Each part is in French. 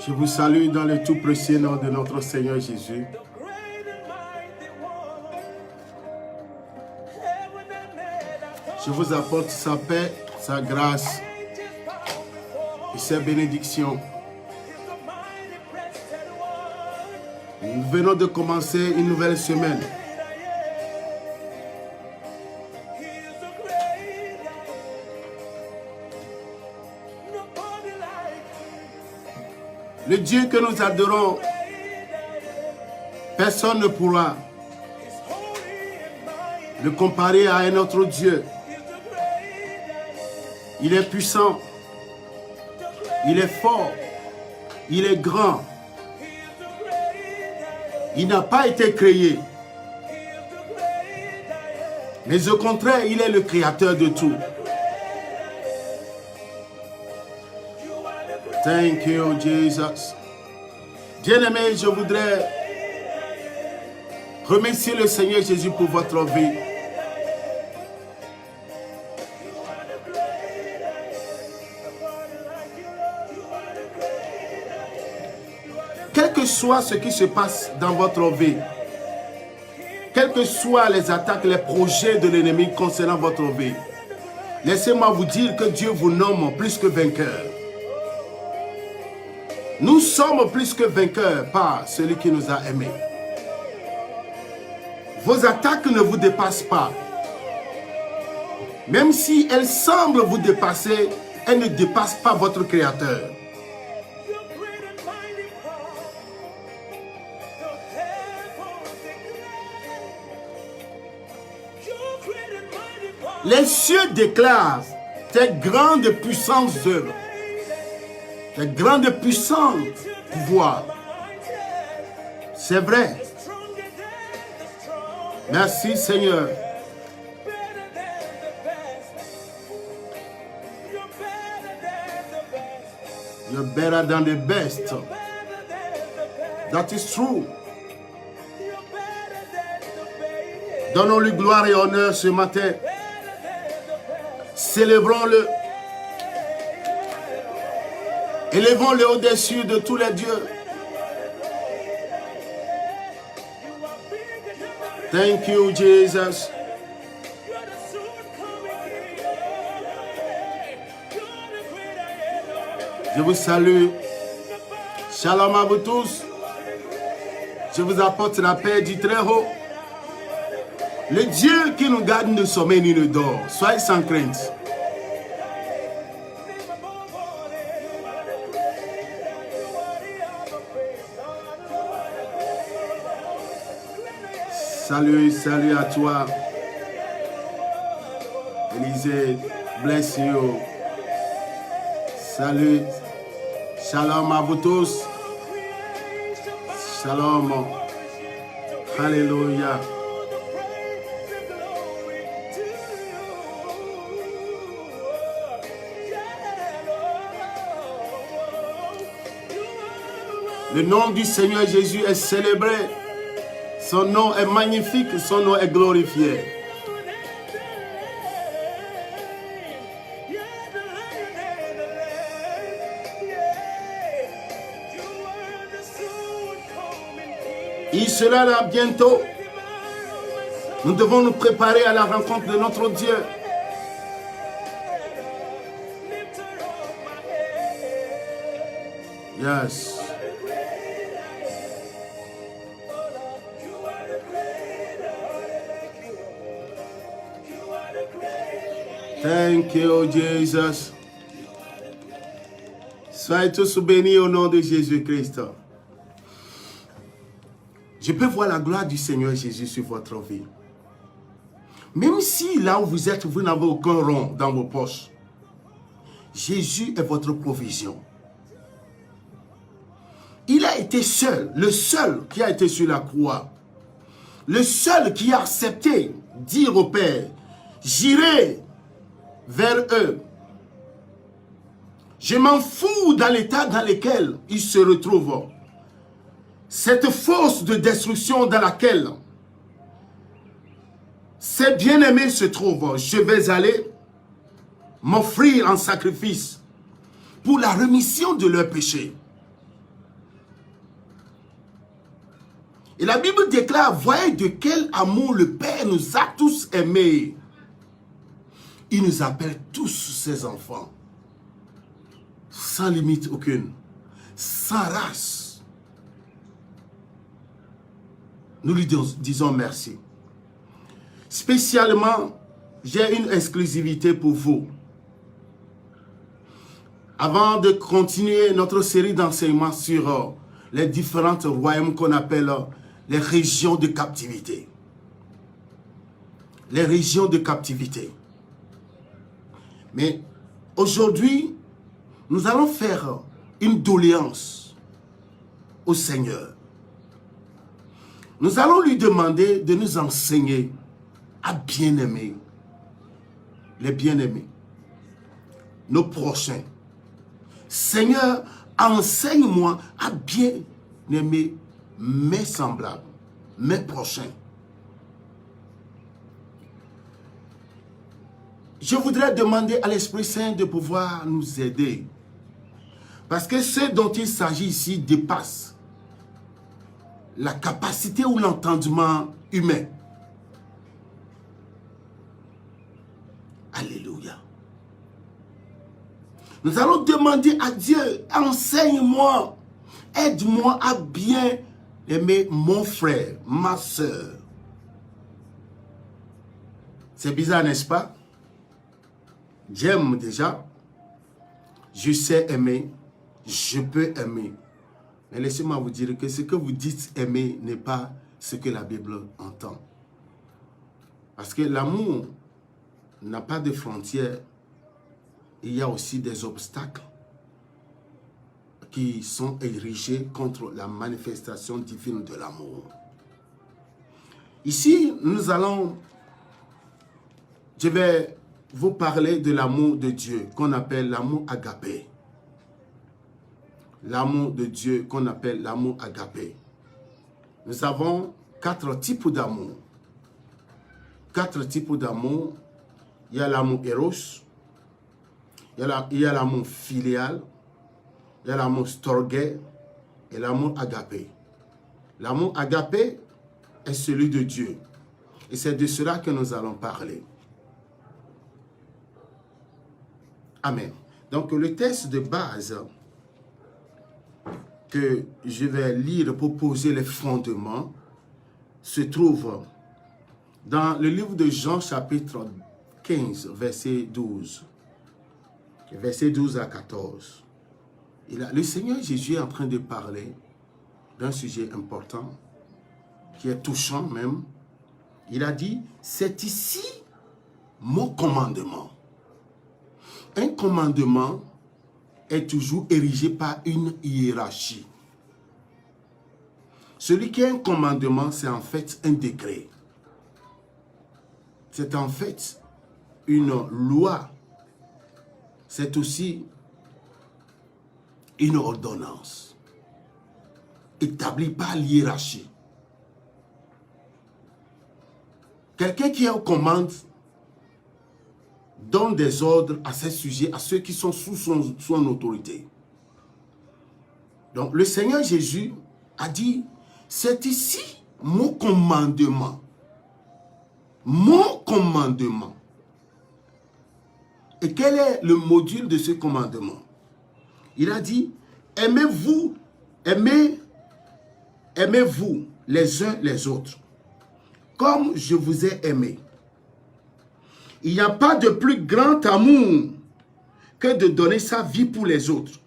Je vous salue dans le tout précieux nom de notre Seigneur Jésus. Je vous apporte sa paix, sa grâce et sa bénédiction. Nous venons de commencer une nouvelle semaine. Le Dieu que nous adorons, personne ne pourra le comparer à un autre Dieu. Il est puissant, il est fort, il est grand. Il n'a pas été créé, mais au contraire, il est le créateur de tout. Thank you, Jesus. Bien-aimés, je voudrais remercier le Seigneur Jésus pour votre vie. Quel que soit ce qui se passe dans votre vie, quelles que soient les attaques, les projets de l'ennemi concernant votre vie, laissez-moi vous dire que Dieu vous nomme plus que vainqueur. Nous sommes plus que vainqueurs par celui qui nous a aimés. Vos attaques ne vous dépassent pas. Même si elles semblent vous dépasser, elles ne dépassent pas votre Créateur. Les cieux déclarent tes grandes puissantes œuvres. De grandes puissantes pouvoirs. C'est vrai. Merci Seigneur. You're better than the best. That is true. Donnons-lui gloire et honneur ce matin. Célébrons-le. Élevons-le au-dessus de tous les dieux. Thank you, Jesus. Je vous salue. Shalom à vous tous. Je vous apporte la paix du Très-Haut. Le Dieu qui nous garde ne sommeille ni ne dort. Soyez sans crainte. Salut, salut à toi. Élisée, bless you. Salut. Shalom à vous tous. Shalom. Alléluia. Le nom du Seigneur Jésus est célébré. Son nom est magnifique, son nom est glorifié. Il sera là bientôt. Nous devons nous préparer à la rencontre de notre Dieu. Yes. Thank you, Jesus. Soyez tous bénis au nom de Jésus-Christ. Je peux voir la gloire du Seigneur Jésus sur votre vie. Même si là où vous êtes, vous n'avez aucun rond dans vos poches, Jésus est votre provision. Il a été seul, le seul qui a été sur la croix. Le seul qui a accepté dire au Père, j'irai vers eux. Je m'en fous dans l'état dans lequel ils se retrouvent. Cette force de destruction dans laquelle ces bien-aimés se trouvent, je vais aller m'offrir en sacrifice pour la rémission de leurs péchés. Et la Bible déclare, voyez de quel amour le Père nous a tous aimés. Il nous appelle tous ses enfants. Sans limite aucune. Sans race. Nous lui disons merci. Spécialement, j'ai une exclusivité pour vous. Avant de continuer notre série d'enseignements sur les différents royaumes qu'on appelle les régions de captivité. Les régions de captivité. Mais aujourd'hui, nous allons faire une doléance au Seigneur. Nous allons lui demander de nous enseigner à bien aimer les bien-aimés, nos prochains. Seigneur, enseigne-moi à bien aimer mes semblables, mes prochains. Je voudrais demander à l'Esprit Saint de pouvoir nous aider. Parce que ce dont il s'agit ici dépasse la capacité ou l'entendement humain. Alléluia. Nous allons demander à Dieu, enseigne-moi, aide-moi à bien aimer mon frère, ma soeur. C'est bizarre, n'est-ce pas? J'aime déjà, je sais aimer, je peux aimer. Mais laissez-moi vous dire que ce que vous dites aimer n'est pas ce que la Bible entend. Parce que l'amour n'a pas de frontières. Il y a aussi des obstacles qui sont érigés contre la manifestation divine de l'amour. Ici, je vais vous parler de l'amour de Dieu qu'on appelle l'amour agapé. L'amour de Dieu qu'on appelle l'amour agapé. Nous avons 4 types d'amour. 4 types d'amour. Il y a l'amour éros, il y a l'amour filial, il y a l'amour storge et l'amour agapé. L'amour agapé est celui de Dieu. Et c'est de cela que nous allons parler. Amen. Donc le texte de base que je vais lire pour poser les fondements se trouve dans le livre de Jean chapitre 15, verset 12. Verset 12 à 14. Le Seigneur Jésus est en train de parler d'un sujet important, qui est touchant même. Il a dit, c'est ici mon commandement. Un commandement est toujours érigé par une hiérarchie. Celui qui a un commandement, c'est en fait un décret. C'est en fait une loi. C'est aussi une ordonnance établie par l'hiérarchie. Quelqu'un qui est aux commandes donne des ordres à ses sujets, à ceux qui sont sous son autorité. Donc le Seigneur Jésus a dit, c'est ici mon commandement. Mon commandement. Et quel est le module de ce commandement? Il a dit, aimez-vous les uns les autres, comme je vous ai aimé. Il n'y a pas de plus grand amour que de donner sa vie pour les autres.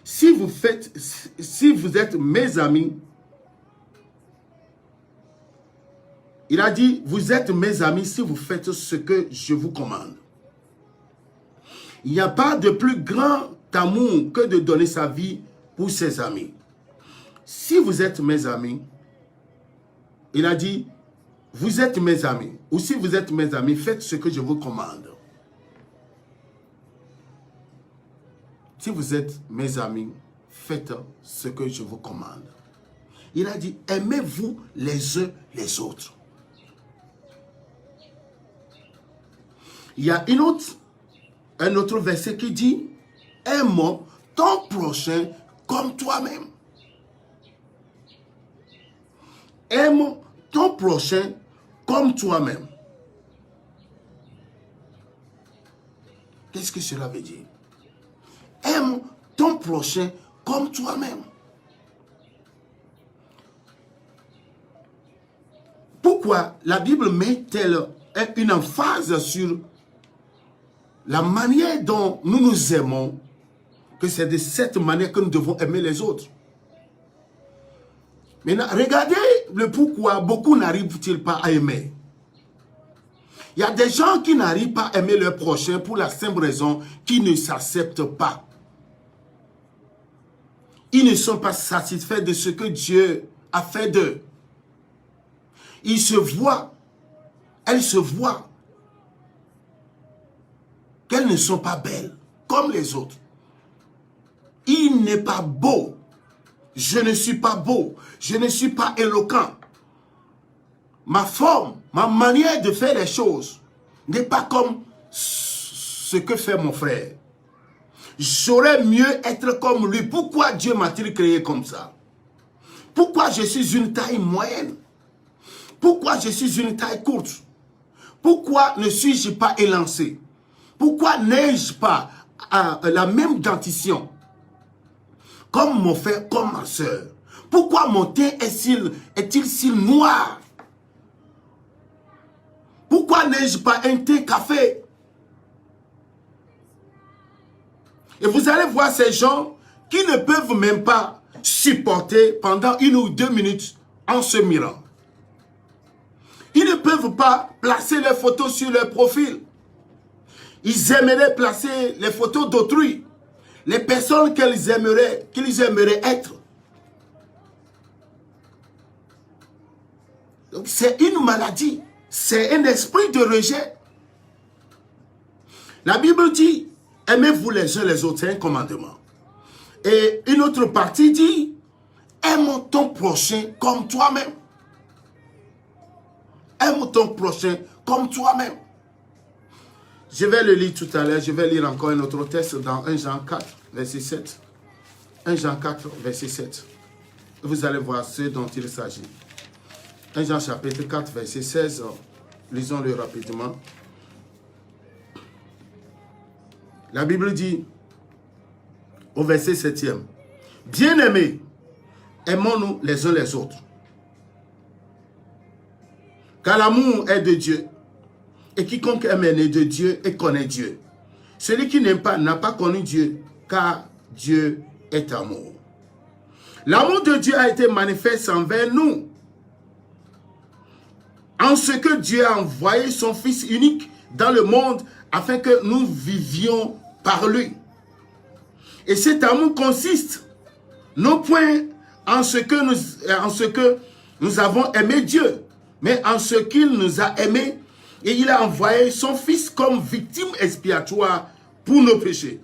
Si vous êtes mes amis, il a dit, vous êtes mes amis si vous faites ce que je vous commande. Il n'y a pas de plus grand amour que de donner sa vie pour ses amis. Si vous êtes mes amis, il a dit, vous êtes mes amis. Ou si vous êtes mes amis, faites ce que je vous commande. Si vous êtes mes amis, faites ce que je vous commande. Il a dit, aimez-vous les uns les autres. Il y a un autre verset qui dit, aime ton prochain comme toi-même. aime ton prochain comme toi-même. Qu'est-ce que cela veut dire? Aime ton prochain comme toi-même. Pourquoi la Bible met-elle une emphase sur la manière dont nous nous aimons, que c'est de cette manière que nous devons aimer les autres? Maintenant, regardez le pourquoi beaucoup n'arrivent-ils pas à aimer. Il y a des gens qui n'arrivent pas à aimer leur prochain pour la simple raison qu'ils ne s'acceptent pas. Ils ne sont pas satisfaits de ce que Dieu a fait d'eux. Ils se voient, elles se voient qu'elles ne sont pas belles comme les autres. Il n'est pas beau. Je ne suis pas beau. Je ne suis pas éloquent. Ma forme, ma manière de faire les choses n'est pas comme ce que fait mon frère. J'aurais mieux être comme lui. Pourquoi Dieu m'a-t-il créé comme ça? Pourquoi je suis une taille moyenne? Pourquoi je suis une taille courte? Pourquoi ne suis-je pas élancé? Pourquoi n'ai-je pas la même dentition comme mon frère, comme ma soeur? Pourquoi mon teint est-il si noir? Pourquoi n'ai-je pas un teint café? Et vous allez voir ces gens qui ne peuvent même pas supporter pendant 1 ou 2 minutes en se mirant. Ils ne peuvent pas placer leurs photos sur leur profil. Ils aimeraient placer les photos d'autrui, les personnes qu'ils aimeraient être. Donc c'est une maladie, c'est un esprit de rejet. La Bible dit, aimez-vous les uns les autres, c'est un commandement. Et une autre partie dit, aime ton prochain comme toi-même. Aime ton prochain comme toi-même. Je vais le lire tout à l'heure, je vais lire encore un autre texte dans 1 Jean 4, verset 7. 1 Jean 4, verset 7. Vous allez voir ce dont il s'agit. 1 Jean chapitre 4, verset 16. Lisons-le rapidement. La Bible dit, au verset 7e, « Bien-aimés, aimons-nous les uns les autres. Car l'amour est de Dieu. Et quiconque aime est né de Dieu et connaît Dieu. Celui qui n'aime pas n'a pas connu Dieu, car Dieu est amour. L'amour de Dieu a été manifeste envers nous, en ce que Dieu a envoyé son Fils unique dans le monde afin que nous vivions par lui. Et cet amour consiste non point en ce que nous avons aimé Dieu, mais en ce qu'il nous a aimés. Et il a envoyé son Fils comme victime expiatoire pour nos péchés.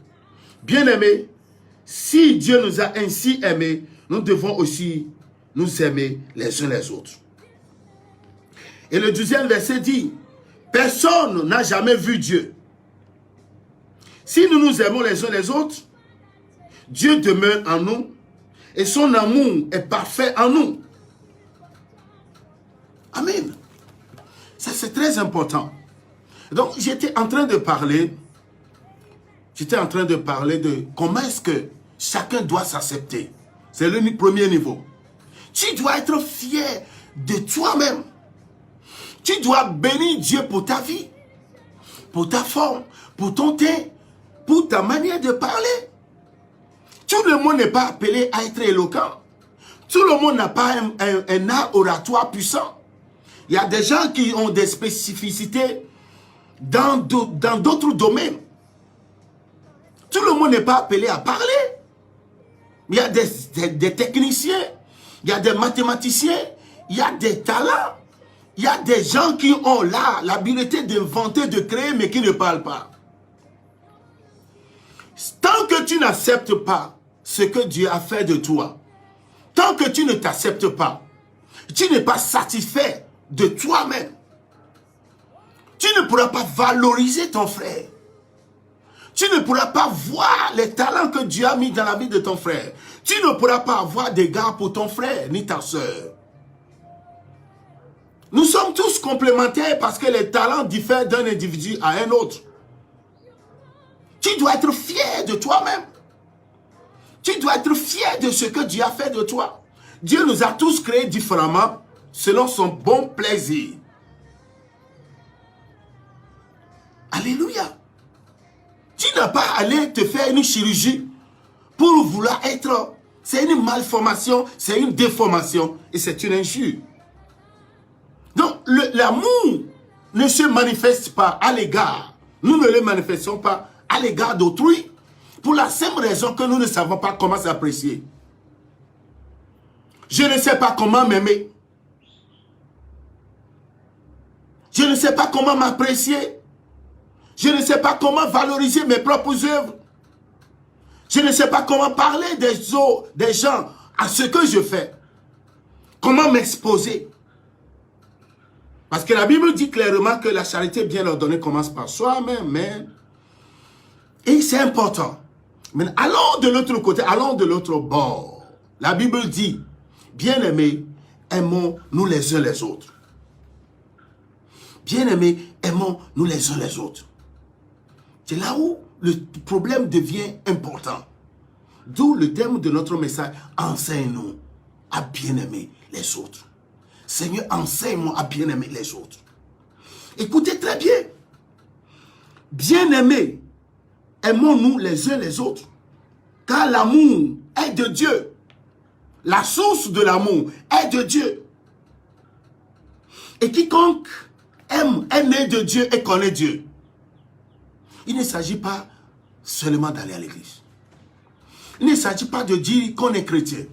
Bien-aimés, si Dieu nous a ainsi aimés, nous devons aussi nous aimer les uns les autres. Et le 12e verset dit, « Personne n'a jamais vu Dieu. Si nous nous aimons les uns les autres, Dieu demeure en nous et son amour est parfait en nous. » Amen. Ça, c'est très important. Donc, j'étais en train de parler de comment est-ce que chacun doit s'accepter. C'est le premier niveau. Tu dois être fier de toi-même. Tu dois bénir Dieu pour ta vie, pour ta forme, pour ton teint, pour ta manière de parler. Tout le monde n'est pas appelé à être éloquent. Tout le monde n'a pas un art oratoire puissant. Il y a des gens qui ont des spécificités dans d'autres domaines. Tout le monde n'est pas appelé à parler. Il y a des techniciens, il y a des mathématiciens, il y a des talents. Il y a des gens qui ont l'habilité d'inventer, de créer, mais qui ne parlent pas. Tant que tu n'acceptes pas ce que Dieu a fait de toi, tant que tu ne t'acceptes pas, tu n'es pas satisfait de toi-même, tu ne pourras pas valoriser ton frère. Tu ne pourras pas voir les talents que Dieu a mis dans la vie de ton frère. Tu ne pourras pas avoir d'égard pour ton frère ni ta soeur. Nous sommes tous complémentaires parce que les talents diffèrent d'un individu à un autre. Tu dois être fier de toi-même. Tu dois être fier de ce que Dieu a fait de toi. Dieu nous a tous créés différemment selon son bon plaisir. Alléluia. Tu n'as pas à aller te faire une chirurgie pour vouloir être... C'est une malformation, c'est une déformation et c'est une injure. Donc l'amour ne se manifeste pas à l'égard. Nous ne le manifestons pas à l'égard d'autrui pour la simple raison que nous ne savons pas comment s'apprécier. Je ne sais pas comment m'aimer. Je ne sais pas comment m'apprécier. Je ne sais pas comment valoriser mes propres œuvres. Je ne sais pas comment parler des gens à ce que je fais. Comment m'exposer. Parce que la Bible dit clairement que la charité bien ordonnée commence par soi-même. Et c'est important. Mais allons de l'autre côté, allons de l'autre bord. La Bible dit, bien-aimés, aimons-nous les uns les autres. Bien-aimés, aimons-nous les uns les autres. C'est là où le problème devient important. D'où le thème de notre message, enseigne-nous à bien aimer les autres. Seigneur, enseigne-moi à bien aimer les autres. Écoutez très bien. Bien aimer, aimons-nous les uns les autres. Car l'amour est de Dieu. La source de l'amour est de Dieu. Et quiconque aime est né de Dieu et connaît Dieu. Il ne s'agit pas seulement d'aller à l'église. Il ne s'agit pas de dire qu'on est chrétien.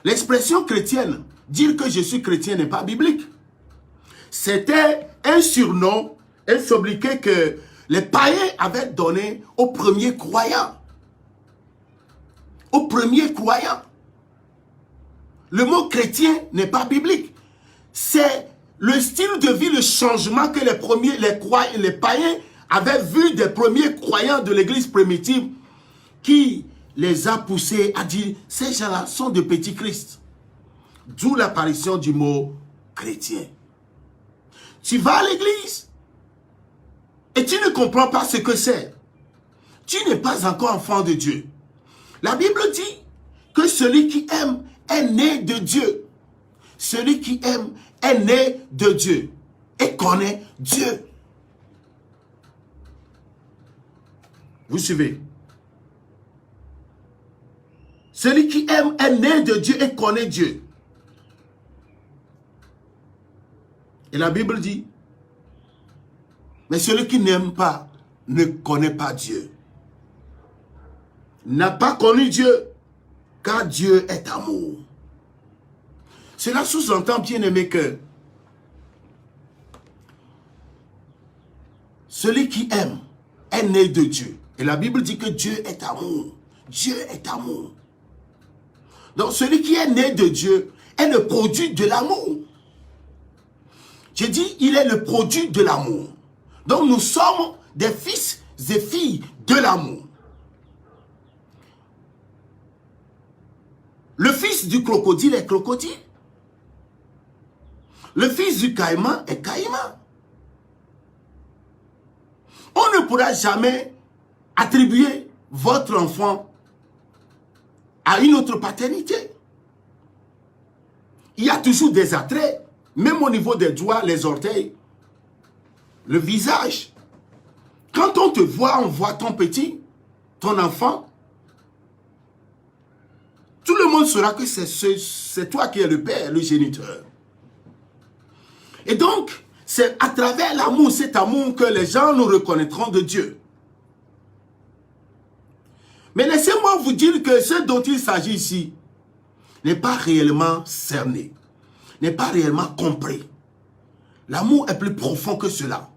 L'expression chrétienne, dire que je suis chrétien n'est pas biblique. C'était un surnom, un sobriquet que les païens avaient donné aux premiers croyants. Aux premiers croyants. Le mot chrétien n'est pas biblique. C'est le style de vie, le changement que les païens avaient vu des premiers croyants de l'église primitive qui les a poussés à dire, ces gens-là sont de petits Christ. D'où l'apparition du mot chrétien. Tu vas à l'église et tu ne comprends pas ce que c'est. Tu n'es pas encore enfant de Dieu. La Bible dit que celui qui aime est né de Dieu. Celui qui aime est né de Dieu et connaît Dieu. Vous suivez? Celui qui aime est né de Dieu et connaît Dieu. Et la Bible dit, mais celui qui n'aime pas ne connaît pas Dieu. N'a pas connu Dieu, car Dieu est amour. Cela sous-entend, bien aimé, que celui qui aime est né de Dieu. Et la Bible dit que Dieu est amour. Dieu est amour. Donc celui qui est né de Dieu est le produit de l'amour. J'ai dit, il est le produit de l'amour. Donc nous sommes des fils et filles de l'amour. Le fils du crocodile est crocodile. Le fils du caïman est caïman. On ne pourra jamais attribuer votre enfant à une autre paternité. Il y a toujours des attraits, même au niveau des doigts, les orteils, le visage. Quand on te voit, on voit ton petit, ton enfant. Tout le monde saura que c'est toi qui es le père, le géniteur. Et donc, c'est à travers l'amour, cet amour, que les gens nous reconnaîtront de Dieu. Mais laissez-moi vous dire que ce dont il s'agit ici n'est pas réellement cerné, n'est pas réellement compris. L'amour est plus profond que cela.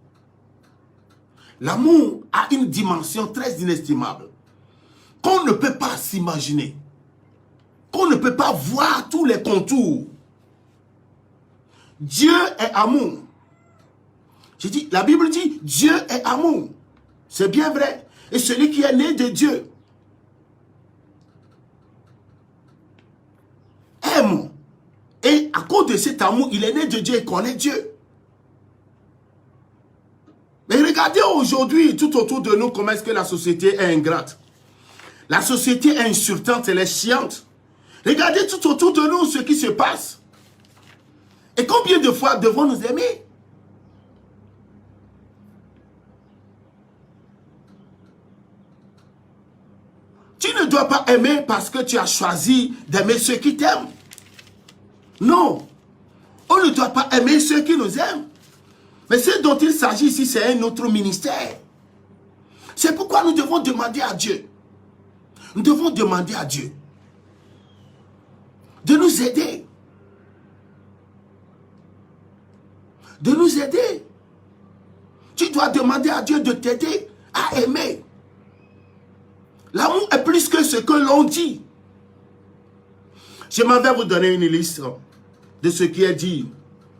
L'amour a une dimension très inestimable qu'on ne peut pas s'imaginer, qu'on ne peut pas voir tous les contours. Dieu est amour. J'ai dit, la Bible dit, Dieu est amour. C'est bien vrai. Et celui qui est né de Dieu aime. Et à cause de cet amour, il est né de Dieu et connaît Dieu. Mais regardez aujourd'hui, tout autour de nous, comment est-ce que la société est ingrate. La société est insultante, elle est chiante. Regardez tout autour de nous ce qui se passe. Et combien de fois devons nous aimer? Tu ne dois pas aimer parce que tu as choisi d'aimer ceux qui t'aiment. Non. On ne doit pas aimer ceux qui nous aiment. Mais ce dont il s'agit ici, c'est un autre ministère. C'est pourquoi nous devons demander à Dieu. Nous devons demander à Dieu de nous aider. De nous aider. Tu dois demander à Dieu de t'aider à aimer. L'amour est plus que ce que l'on dit. Je m'en vais vous donner une liste de ce qui est dit,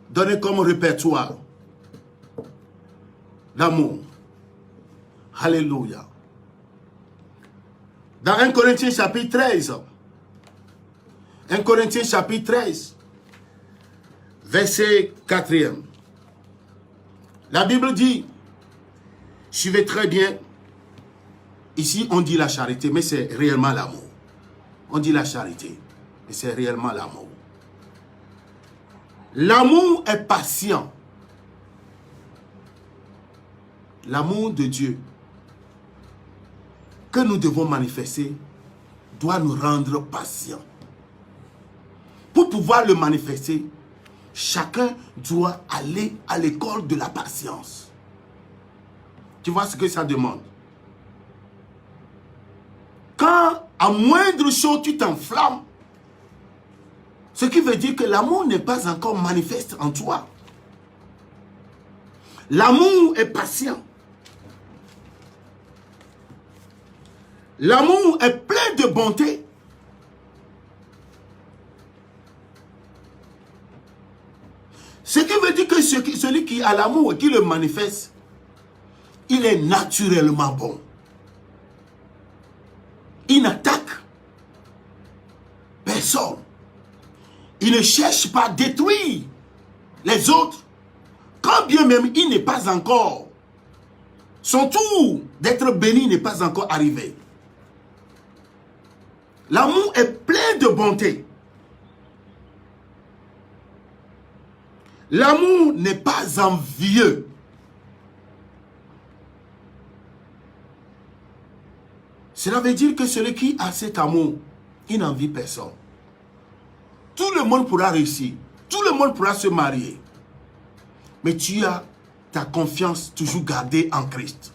donné comme répertoire. L'amour. Alléluia. Dans 1 Corinthiens chapitre 13, 1 Corinthiens chapitre 13, verset 4e. La Bible dit, suivez très bien, ici on dit la charité, mais c'est réellement l'amour. On dit la charité, mais c'est réellement l'amour. L'amour est patient. L'amour de Dieu que nous devons manifester doit nous rendre patients. Pour pouvoir le manifester, chacun doit aller à l'école de la patience. Tu vois ce que ça demande? Quand à moindre chose tu t'enflammes, ce qui veut dire que l'amour n'est pas encore manifeste en toi. L'amour est patient. L'amour est plein de bonté. Ce qui veut dire que celui qui a l'amour et qui le manifeste, il est naturellement bon. Il n'attaque personne. Il ne cherche pas à détruire les autres. Quand bien même il n'est pas encore, son tour d'être béni n'est pas encore arrivé. L'amour est plein de bonté. L'amour n'est pas envieux. Cela veut dire que celui qui a cet amour, il n'envie personne. Tout le monde pourra réussir. Tout le monde pourra se marier. Mais tu as ta confiance toujours gardée en Christ.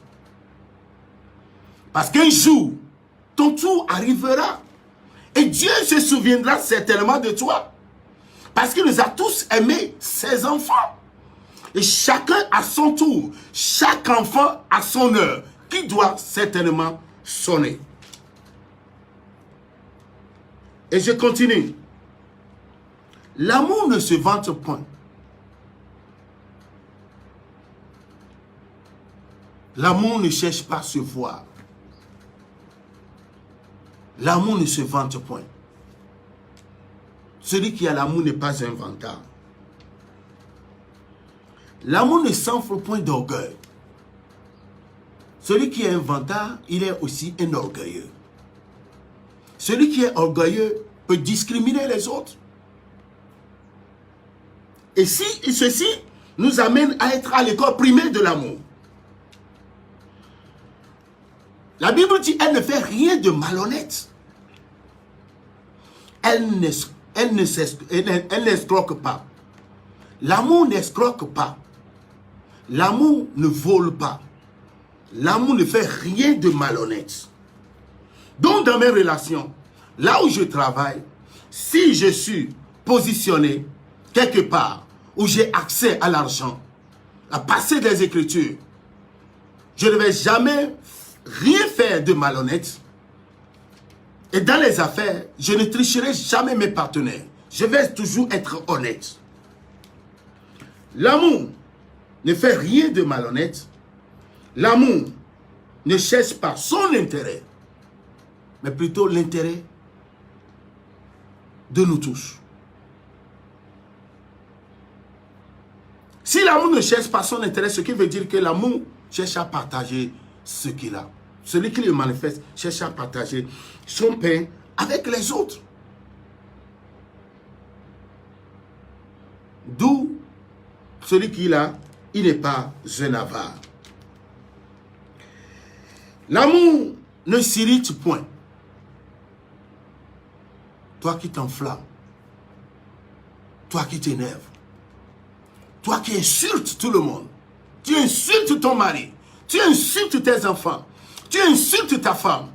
Parce qu'un jour, ton tour arrivera. Et Dieu se souviendra certainement de toi. Parce qu'il nous a tous aimés, ses enfants. Et chacun à son tour. Chaque enfant a son heure. Qui doit certainement sonner. Et je continue. L'amour ne se vante point. L'amour ne cherche pas à se voir. L'amour ne se vante point. Celui qui a l'amour n'est pas un vantard. L'amour ne s'enfle point d'orgueil. Celui qui est un vantard, il est aussi un orgueilleux. Celui qui est orgueilleux peut discriminer les autres. Et ceci nous amène à être à l'école primaire de l'amour. La Bible dit, elle ne fait rien de malhonnête. Elle n'escroque pas. L'amour n'escroque pas. L'amour ne vole pas. L'amour ne fait rien de malhonnête. Donc dans mes relations, là où je travaille, si je suis positionné quelque part où j'ai accès à l'argent, à passer des Écritures, je ne vais jamais rien faire de malhonnête. Et dans les affaires, je ne tricherai jamais mes partenaires. Je vais toujours être honnête. L'amour ne fait rien de malhonnête. L'amour ne cherche pas son intérêt, mais plutôt l'intérêt de nous tous. Si l'amour ne cherche pas son intérêt, ce qui veut dire que l'amour cherche à partager ce qu'il a. Celui qui le manifeste cherche à partager son pain avec les autres. D'où celui qui l'a, il n'est pas un avare. L'amour ne s'irrite point. Toi qui t'enflammes, toi qui t'énerves, toi qui insultes tout le monde, tu insultes ton mari, tu insultes tes enfants, tu insultes ta femme.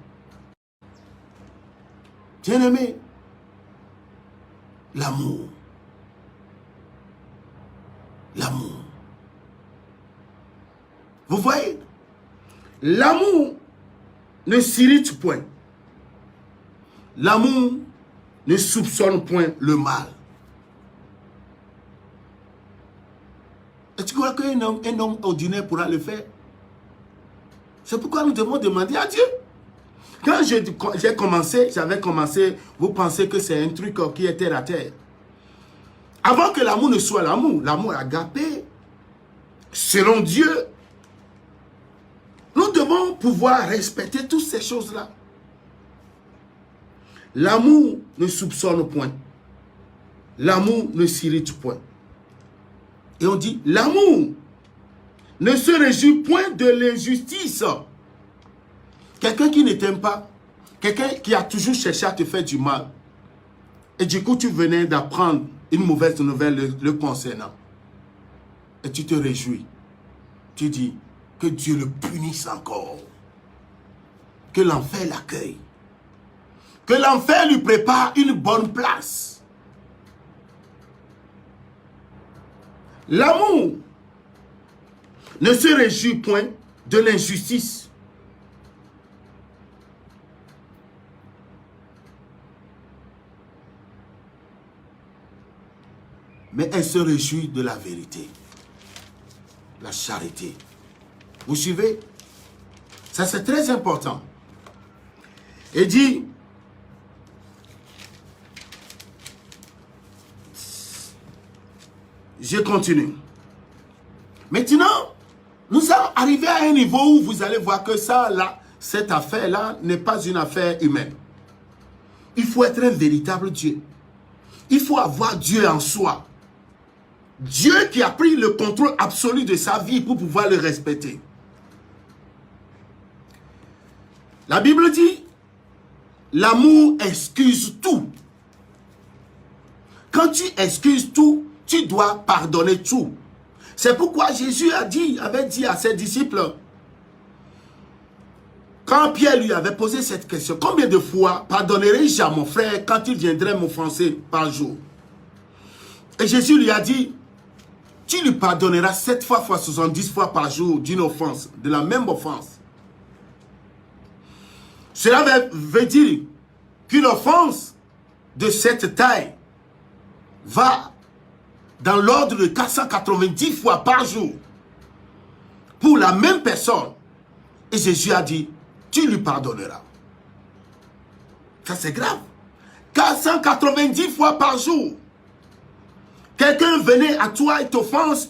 Bien-aimé, l'amour. L'amour. Vous voyez, l'amour ne s'irrite point. L'amour ne soupçonne point le mal. Et tu crois qu'un homme ordinaire pourra le faire? C'est pourquoi nous devons demander à Dieu. Quand j'ai commencé, vous pensez que c'est un truc qui est terre à terre. Avant que l'amour ne soit l'amour agapé, selon Dieu, nous devons pouvoir respecter toutes ces choses-là. L'amour ne soupçonne point. L'amour ne s'irrite point. Et on dit, l'amour ne se réjouit point de l'injustice. Quelqu'un qui ne t'aime pas, quelqu'un qui a toujours cherché à te faire du mal, et du coup tu venais d'apprendre une mauvaise nouvelle le concernant, et tu te réjouis. Tu dis que Dieu le punisse encore, que l'enfer l'accueille, que l'enfer lui prépare une bonne place. L'amour ne se réjouit point de l'injustice. Mais elle se réjouit de la vérité, la charité. Vous suivez? Ça, c'est très important. Et dit, je continue. Maintenant, nous sommes arrivés à un niveau où vous allez voir que ça, là, cette affaire-là n'est pas une affaire humaine. Il faut être un véritable Dieu. Il faut avoir Dieu en soi. Dieu qui a pris le contrôle absolu de sa vie pour pouvoir le respecter. La Bible dit, l'amour excuse tout. Quand tu excuses tout, tu dois pardonner tout. C'est pourquoi Jésus avait dit à ses disciples, quand Pierre lui avait posé cette question, combien de fois pardonnerai-je à mon frère quand il viendrait m'offenser par jour? Et Jésus lui a dit, tu lui pardonneras 7 fois 70 fois par jour d'une offense, de la même offense. Cela veut dire qu'une offense de cette taille va dans l'ordre de 490 fois par jour pour la même personne. Et Jésus a dit, tu lui pardonneras. Ça c'est grave. 490 fois par jour. Quelqu'un venait à toi et t'offense.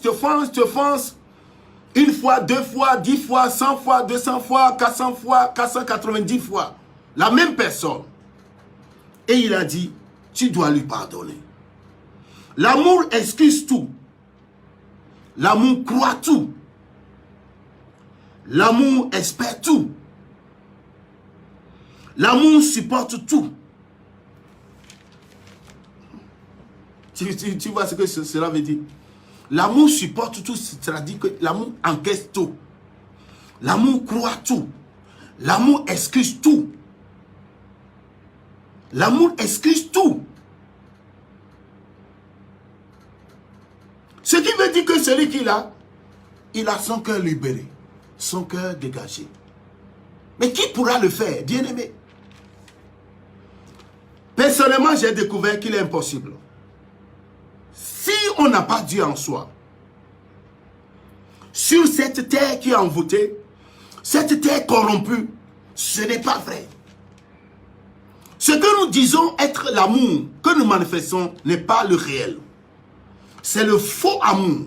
Une fois, 2 fois, 10 fois, 100 fois, 200 fois, 400 fois, 490 fois. La même personne. Et il a dit, tu dois lui pardonner. L'amour excuse tout. L'amour croit tout. L'amour espère tout. L'amour supporte tout. Tu vois ce que cela veut dire? L'amour supporte tout, c'est-à-dire que l'amour encaisse tout. L'amour croit tout. L'amour excuse tout. L'amour excuse tout. Ce qui veut dire que celui qui l'a, il a son cœur libéré, son cœur dégagé. Mais qui pourra le faire, bien-aimé? Personnellement, j'ai découvert qu'il est impossible. Si on n'a pas Dieu en soi, sur cette terre qui est envoûtée, cette terre corrompue, ce n'est pas vrai. Ce que nous disons être l'amour que nous manifestons n'est pas le réel. C'est le faux amour.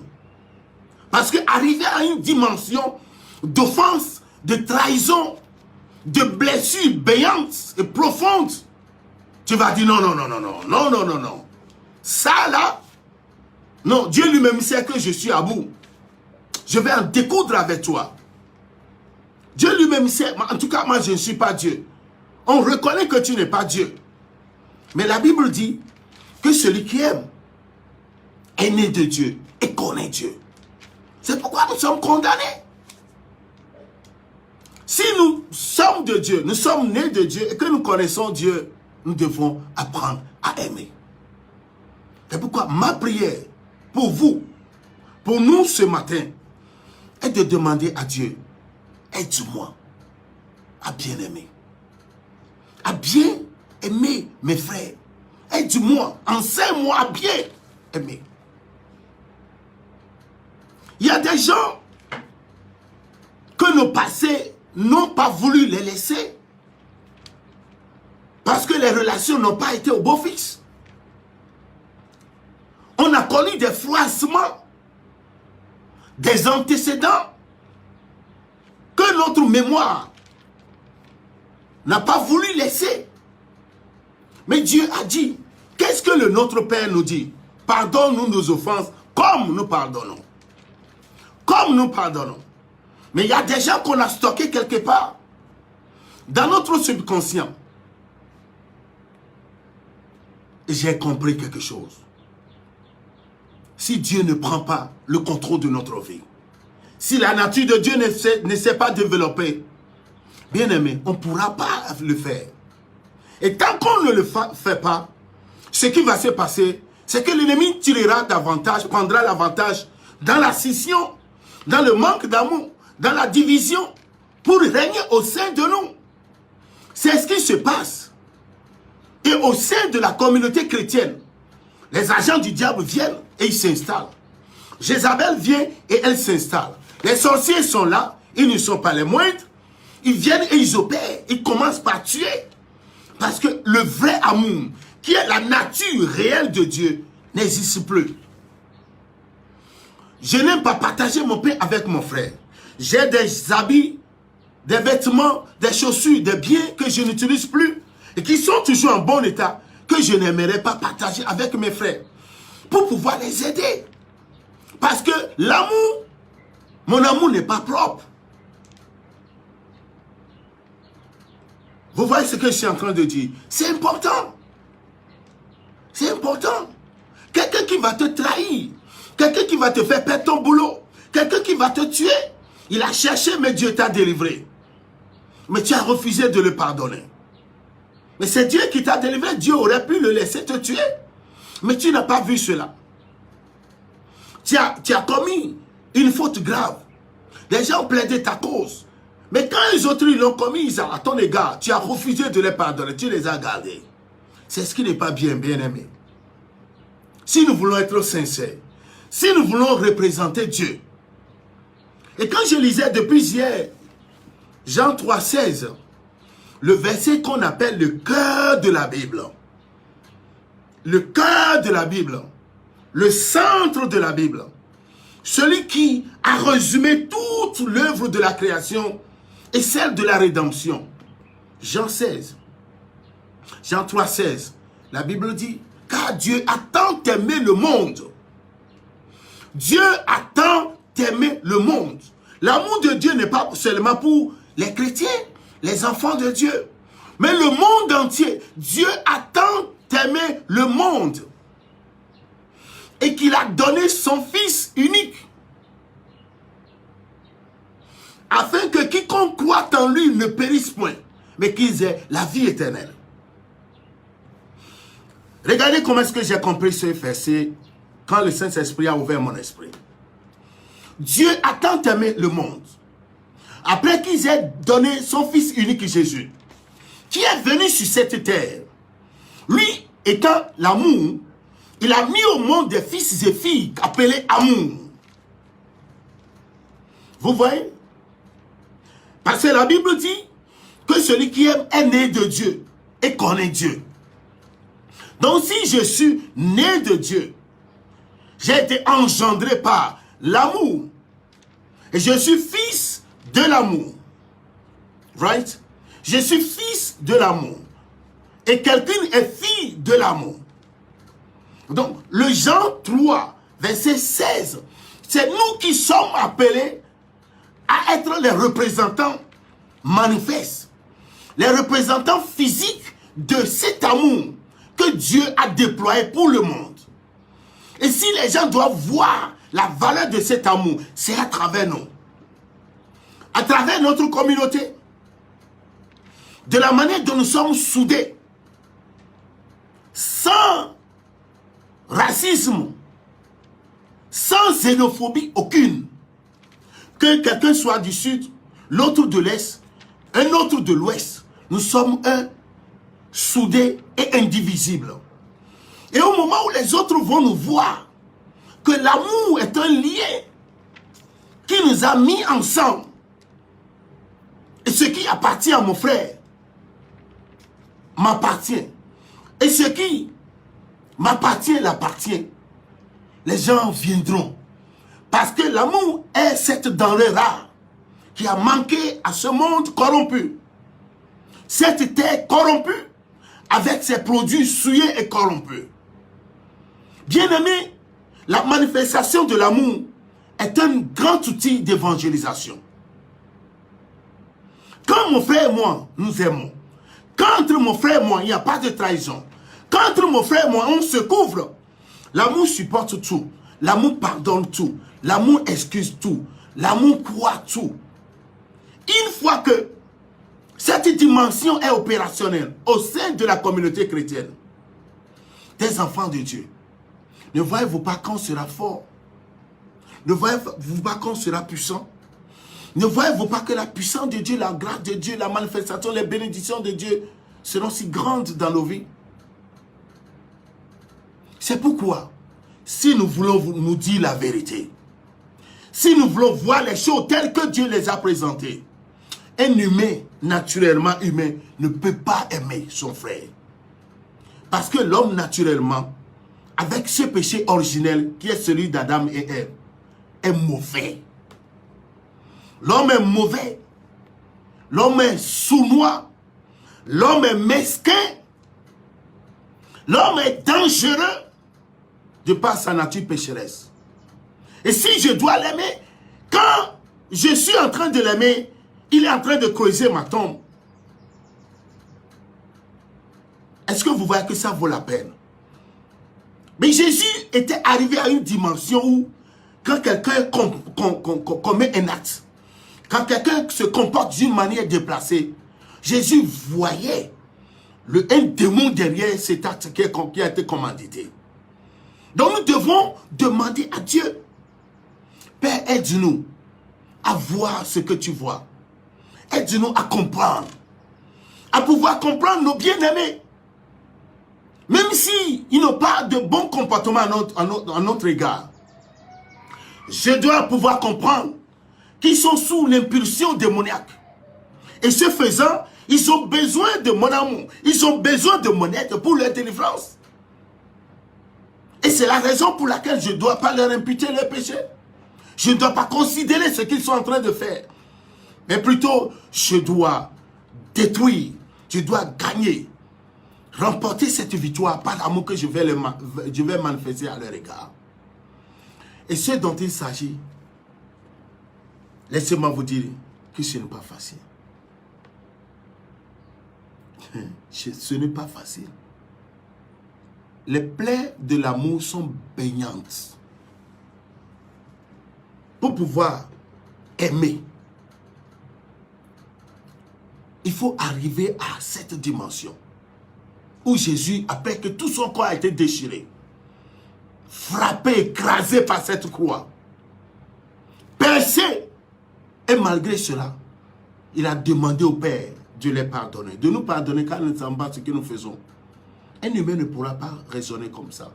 Parce qu'arriver à une dimension d'offense, de trahison, de blessures béantes et profondes, tu vas dire non, non, non, non, non, non, non, non, non. Ça là, non, Dieu lui-même sait que je suis à bout. Je vais en découdre avec toi. Dieu lui-même sait, en tout cas moi je ne suis pas Dieu. On reconnaît que tu n'es pas Dieu. Mais la Bible dit que celui qui aime est né de Dieu et connaît Dieu. C'est pourquoi nous sommes condamnés. Si nous sommes de Dieu, nous sommes nés de Dieu et que nous connaissons Dieu, nous devons apprendre à aimer. C'est pourquoi ma prière pour vous, pour nous ce matin, est de demander à Dieu, aide-moi à bien aimer. À bien aimer mes frères. Aide-moi, enseigne-moi à bien aimer. Il y a des gens que nos passés n'ont pas voulu les laisser parce que les relations n'ont pas été au beau fixe. On a connu des froissements, des antécédents que notre mémoire n'a pas voulu laisser. Mais Dieu a dit, qu'est-ce que notre Père nous dit? Pardonne-nous nos offenses comme nous pardonnons. Comme nous pardonnons. Mais il y a des gens qu'on a stockés quelque part dans notre subconscient. J'ai compris quelque chose. Si Dieu ne prend pas le contrôle de notre vie, si la nature de Dieu ne s'est pas développée, bien aimé, on ne pourra pas le faire. Et tant qu'on ne le fait pas, ce qui va se passer, c'est que l'ennemi tirera davantage, prendra l'avantage dans la scission, dans le manque d'amour, dans la division, pour régner au sein de nous. C'est ce qui se passe. Et au sein de la communauté chrétienne, les agents du diable viennent et ils s'installent. Jézabel vient et elle s'installe. Les sorciers sont là, ils ne sont pas les moindres. Ils viennent et ils opèrent. Ils commencent par tuer. Parce que le vrai amour, qui est la nature réelle de Dieu, n'existe plus. Je n'aime pas partager mon pain avec mon frère. J'ai des habits, des vêtements, des chaussures, des biens que je n'utilise plus et qui sont toujours en bon état, que je n'aimerais pas partager avec mes frères pour pouvoir les aider. Parce que l'amour, mon amour n'est pas propre. Vous voyez ce que je suis en train de dire? C'est important. C'est important. Quelqu'un qui va te trahir, quelqu'un qui va te faire perdre ton boulot, quelqu'un qui va te tuer, il a cherché mais Dieu t'a délivré. Mais tu as refusé de le pardonner. Mais c'est Dieu qui t'a délivré. Dieu aurait pu le laisser te tuer. Mais tu n'as pas vu cela. Tu as commis une faute grave. Les gens ont plaidé ta cause. Mais quand les autres l'ont commis à ton égard, tu as refusé de les pardonner. Tu les as gardés. C'est ce qui n'est pas bien, bien aimé. Si nous voulons être sincères, si nous voulons représenter Dieu. Et quand je lisais depuis hier, Jean 3,16, le verset qu'on appelle le cœur de la Bible. Le cœur de la Bible. Le centre de la Bible. Celui qui a résumé toute l'œuvre de la création et celle de la rédemption. Jean 16. Jean 3,16. La Bible dit, car Dieu a tant aimé le monde. Dieu a tant aimé le monde. L'amour de Dieu n'est pas seulement pour les chrétiens, les enfants de Dieu, mais le monde entier. Dieu a tant aimé le monde et qu'il a donné son Fils unique afin que quiconque croit en lui ne périsse point, mais qu'ils aient la vie éternelle. Regardez comment est-ce que j'ai compris ce verset quand le Saint-Esprit a ouvert mon esprit. Dieu a tant aimé le monde, après qu'ils aient donné son Fils unique Jésus, qui est venu sur cette terre. Lui étant l'amour, il a mis au monde des fils et filles appelés amour. Vous voyez? Parce que la Bible dit que celui qui aime est né de Dieu et connaît Dieu. Donc si je suis né de Dieu, j'ai été engendré par l'amour Et je suis fils de l'amour. Right? Je suis fils de l'amour. Et quelqu'un est fille de l'amour. Donc, le Jean 3, verset 16, c'est nous qui sommes appelés à être les représentants manifestes, les représentants physiques de cet amour que Dieu a déployé pour le monde. Et si les gens doivent voir la valeur de cet amour, c'est à travers nous, à travers notre communauté, de la manière dont nous sommes soudés, sans racisme, sans xénophobie aucune. Que quelqu'un soit du sud, l'autre de l'est, un autre de l'ouest, nous sommes un, soudés et indivisibles. Et au moment où les autres vont nous voir que l'amour est un lien qui nous a mis ensemble, et ce qui appartient à mon frère m'appartient, et ce qui m'appartient l'appartient, les gens viendront. Parce que l'amour est cette denrée rare qui a manqué à ce monde corrompu. Cette terre corrompue avec ses produits souillés et corrompus. Bien-aimé, la manifestation de l'amour est un grand outil d'évangélisation. Quand mon frère et moi, nous aimons, quand entre mon frère et moi, il n'y a pas de trahison, quand entre mon frère et moi, on se couvre, l'amour supporte tout, l'amour pardonne tout, l'amour excuse tout, l'amour croit tout. Une fois que cette dimension est opérationnelle au sein de la communauté chrétienne, des enfants de Dieu, ne voyez-vous pas qu'on sera fort? Ne voyez-vous pas qu'on sera puissant? Ne voyez-vous pas que la puissance de Dieu, la grâce de Dieu, la manifestation, les bénédictions de Dieu seront si grandes dans nos vies? C'est pourquoi, si nous voulons nous dire la vérité, si nous voulons voir les choses telles que Dieu les a présentées, un humain, naturellement humain, ne peut pas aimer son frère. Parce que l'homme, naturellement, avec ce péché originel qui est celui d'Adam et Ève, est mauvais. L'homme est mauvais. L'homme est sournois. L'homme est mesquin. L'homme est dangereux de par sa nature pécheresse. Et si je dois l'aimer, quand je suis en train de l'aimer, il est en train de creuser ma tombe. Est-ce que vous voyez que ça vaut la peine? Mais Jésus était arrivé à une dimension où, quand quelqu'un commet un acte, quand quelqu'un se comporte d'une manière déplacée, Jésus voyait un démon derrière cet acte qui a été commandité. Donc nous devons demander à Dieu, Père, aide-nous à voir ce que tu vois. Aide-nous à comprendre, à pouvoir comprendre nos bien-aimés. Même s'ils n'ont pas de bon comportement à notre égard, je dois pouvoir comprendre qu'ils sont sous l'impulsion démoniaque. Et ce faisant, ils ont besoin de mon amour. Ils ont besoin de mon aide pour leur délivrance. Et c'est la raison pour laquelle je ne dois pas leur imputer leur péché. Je ne dois pas considérer ce qu'ils sont en train de faire. Mais plutôt, je dois détruire, je dois gagner, remporter cette victoire par l'amour que je vais manifester à leur égard. Et ce dont il s'agit, laissez-moi vous dire que ce n'est pas facile. Ce n'est pas facile. Les plaies de l'amour sont baignantes. Pour pouvoir aimer, il faut arriver à cette dimension où Jésus, après que tout son corps a été déchiré, frappé, écrasé par cette croix, percé, et malgré cela, il a demandé au Père de les pardonner, de nous pardonner car nous ne savons pas ce que nous faisons. Un humain ne pourra pas raisonner comme ça.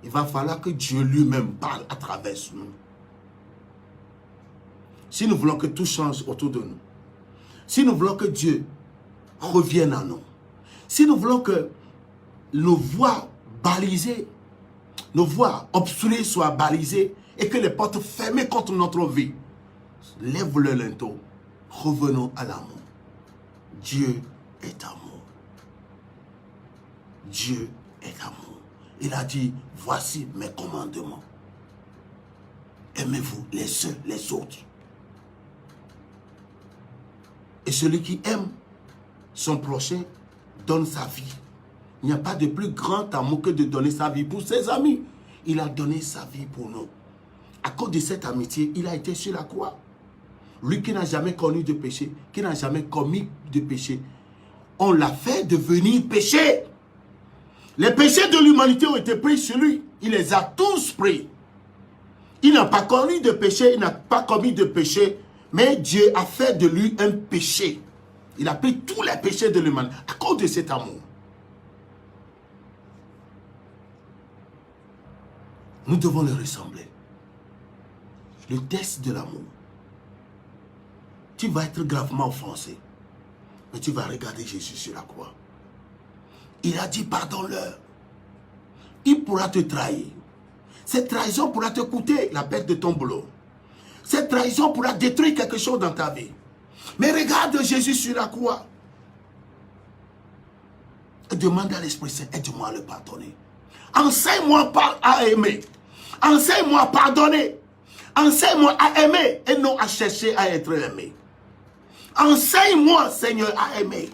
Il va falloir que Dieu lui-même parle à travers nous. Si nous voulons que tout change autour de nous, si nous voulons que Dieu revienne à nous, si nous voulons que nos voies balisées, nos voies obstruées soient balisées et que les portes fermées contre notre vie lève le linteau. Revenons à l'amour. Dieu est amour. Dieu est amour. Il a dit, voici mes commandements. Aimez-vous les uns les autres. Et celui qui aime son prochain donne sa vie. Il n'y a pas de plus grand amour que de donner sa vie pour ses amis. Il a donné sa vie pour nous. À cause de cette amitié, il a été sur la croix. Lui qui n'a jamais connu de péché, qui n'a jamais commis de péché, on l'a fait devenir péché. Les péchés de l'humanité ont été pris sur lui. Il les a tous pris. Il n'a pas connu de péché, il n'a pas commis de péché, mais Dieu a fait de lui un péché. Il a pris tous les péchés de l'humanité à cause de cet amour. Nous devons le ressembler. Le test de l'amour. Tu vas être gravement offensé, mais tu vas regarder Jésus sur la croix. Il a dit pardonne-leur. Il pourra te trahir. Cette trahison pourra te coûter la perte de ton boulot. Cette trahison pourra détruire quelque chose dans ta vie. Mais regarde Jésus sur la croix. Et demande à l'Esprit Saint, aide-moi à le pardonner. Enseigne-moi à aimer. Enseigne-moi à pardonner. Enseigne-moi à aimer et non à chercher à être aimé. Enseigne-moi, Seigneur, à aimer.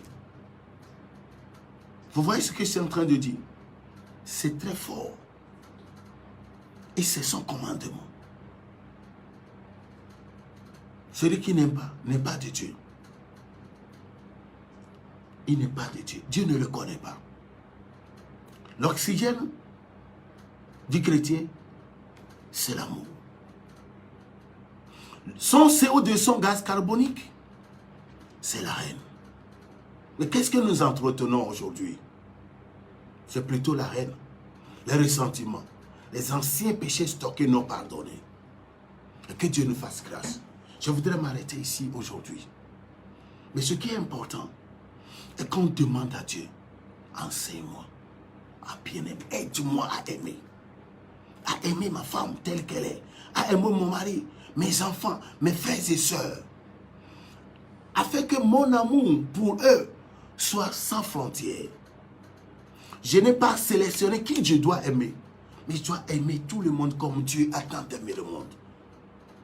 Vous voyez ce que je suis en train de dire? C'est très fort. Et c'est son commandement. Celui qui n'aime pas, n'est pas de Dieu. Il n'est pas de Dieu. Dieu ne le connaît pas. L'oxygène du chrétien, c'est l'amour. Son CO2, son gaz carbonique, c'est la haine. Mais qu'est-ce que nous entretenons aujourd'hui? C'est plutôt la haine, les ressentiments, les anciens péchés stockés non pardonnés. Et que Dieu nous fasse grâce. Je voudrais m'arrêter ici aujourd'hui. Mais ce qui est important est qu'on demande à Dieu, enseigne-moi à bien aimer, aide-moi à aimer ma femme telle qu'elle est, à aimer mon mari, mes enfants, mes frères et sœurs, afin que mon amour pour eux soit sans frontières. Je n'ai pas sélectionné qui je dois aimer, mais je dois aimer tout le monde comme Dieu a tant aimé le monde.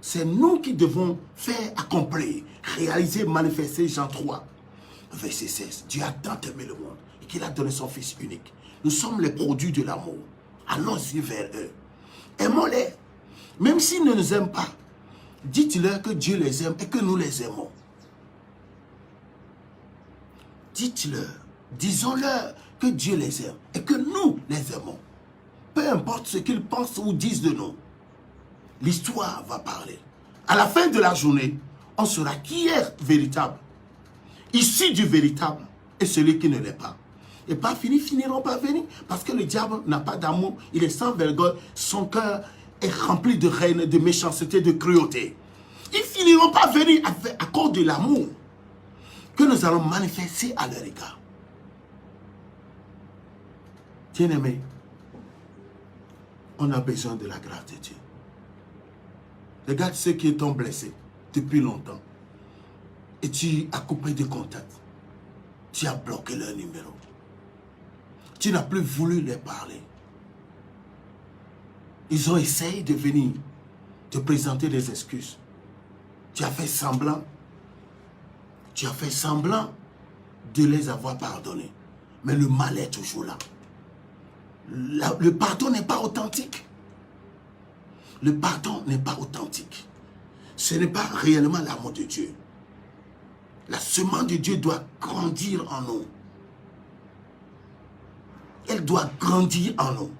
C'est nous qui devons faire accomplir, réaliser, manifester Jean 3, verset 16. Dieu a tant aimé le monde et qu'il a donné son Fils unique. Nous sommes les produits de l'amour. Allons-y vers eux. Aimons-les. Même s'ils ne nous aiment pas, dites-leur que Dieu les aime et que nous les aimons. Dites-leur, disons-leur que Dieu les aime et que nous les aimons. Peu importe ce qu'ils pensent ou disent de nous, l'histoire va parler. À la fin de la journée, on saura qui est véritable, issu du véritable, et celui qui ne l'est pas. Et pas finiront par venir, parce que le diable n'a pas d'amour, il est sans vergogne, son cœur est rempli de haine, de méchanceté, de cruauté. Ils finiront par venir à cause de l'amour que nous allons manifester à leur égard. Bien-aimés, on a besoin de la grâce de Dieu. Regarde ceux qui t'ont blessé depuis longtemps. Et tu as coupé de contact. Tu as bloqué leur numéro. Tu n'as plus voulu leur parler. Ils ont essayé de venir te présenter des excuses. Tu as fait semblant. Tu as fait semblant de les avoir pardonnés. Mais le mal est toujours là. Le pardon n'est pas authentique. Le pardon n'est pas authentique. Ce n'est pas réellement l'amour de Dieu. La semence de Dieu doit grandir en nous. Elle doit grandir en nous.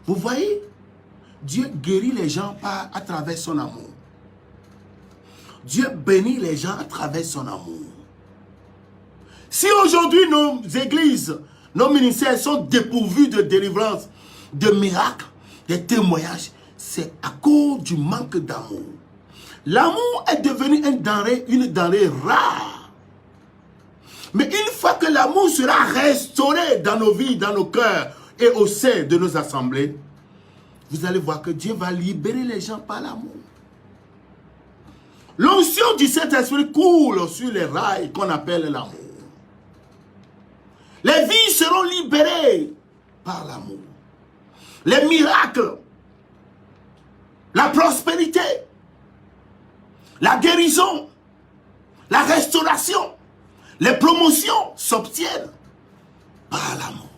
Vous voyez, Dieu guérit les gens à travers son amour. Dieu bénit les gens à travers son amour. Si aujourd'hui nos églises, nos ministères sont dépourvus de délivrance, de miracles, de témoignages, c'est à cause du manque d'amour. L'amour est devenu une denrée rare. Mais une fois que l'amour sera restauré dans nos vies, dans nos cœurs et au sein de nos assemblées, vous allez voir que Dieu va libérer les gens par l'amour. L'onction du Saint-Esprit coule sur les rails qu'on appelle l'amour. Les vies seront libérées par l'amour. Les miracles, la prospérité, la guérison, la restauration, les promotions s'obtiennent par l'amour.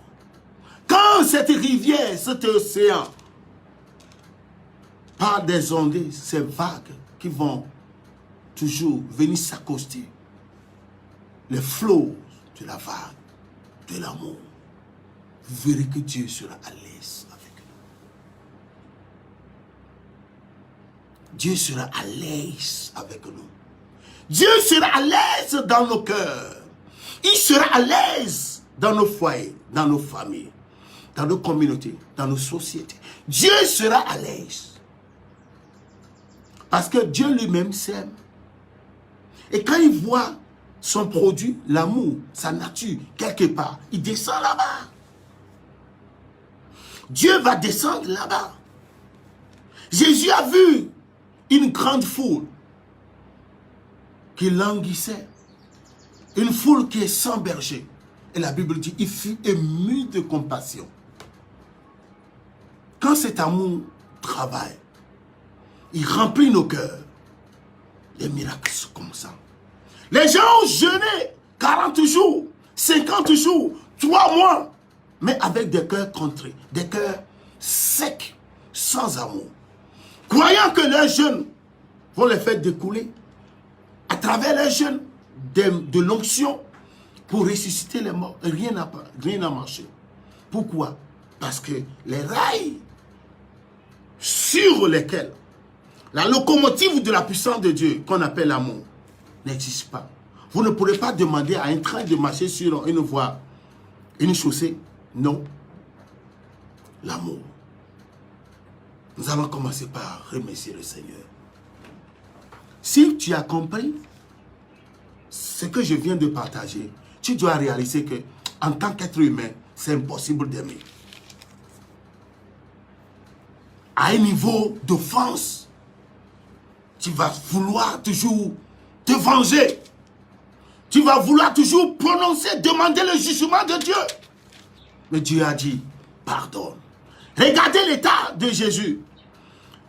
Quand cette rivière, cet océan, par des ondées, ces vagues qui vont toujours venir s'accoster, les flots de la vague, de l'amour, vous verrez que Dieu sera à l'aise avec nous. Dieu sera à l'aise avec nous. Dieu sera à l'aise dans nos cœurs. Il sera à l'aise dans nos foyers, dans nos familles, dans nos communautés, dans nos sociétés. Dieu sera à l'aise. Parce que Dieu lui-même s'aime. Et quand il voit son produit, l'amour, sa nature, quelque part, il descend là-bas. Dieu va descendre là-bas. Jésus a vu une grande foule qui languissait. Une foule qui est sans berger. Et la Bible dit, il fut ému de compassion. Quand cet amour travaille, il remplit nos cœurs. Les miracles sont comme ça. Les gens ont jeûné 40 jours, 50 jours, 3 mois, mais avec des cœurs contrits, des cœurs secs, sans amour. Croyant que leurs jeûnes vont les faire découler, à travers les jeûnes de l'onction, pour ressusciter les morts. Rien n'a marché. Pourquoi? Parce que les rails sur lesquels la locomotive de la puissance de Dieu, qu'on appelle l'amour, n'existe pas. Vous ne pourrez pas demander à un train de marcher sur une voie, une chaussée. Non. L'amour. Nous allons commencer par remercier le Seigneur. Si tu as compris ce que je viens de partager, tu dois réaliser que, en tant qu'être humain, c'est impossible d'aimer. À un niveau d'offense, tu vas vouloir toujours te venger. Tu vas vouloir toujours prononcer, demander le jugement de Dieu. Mais Dieu a dit, pardonne. Regardez l'état de Jésus.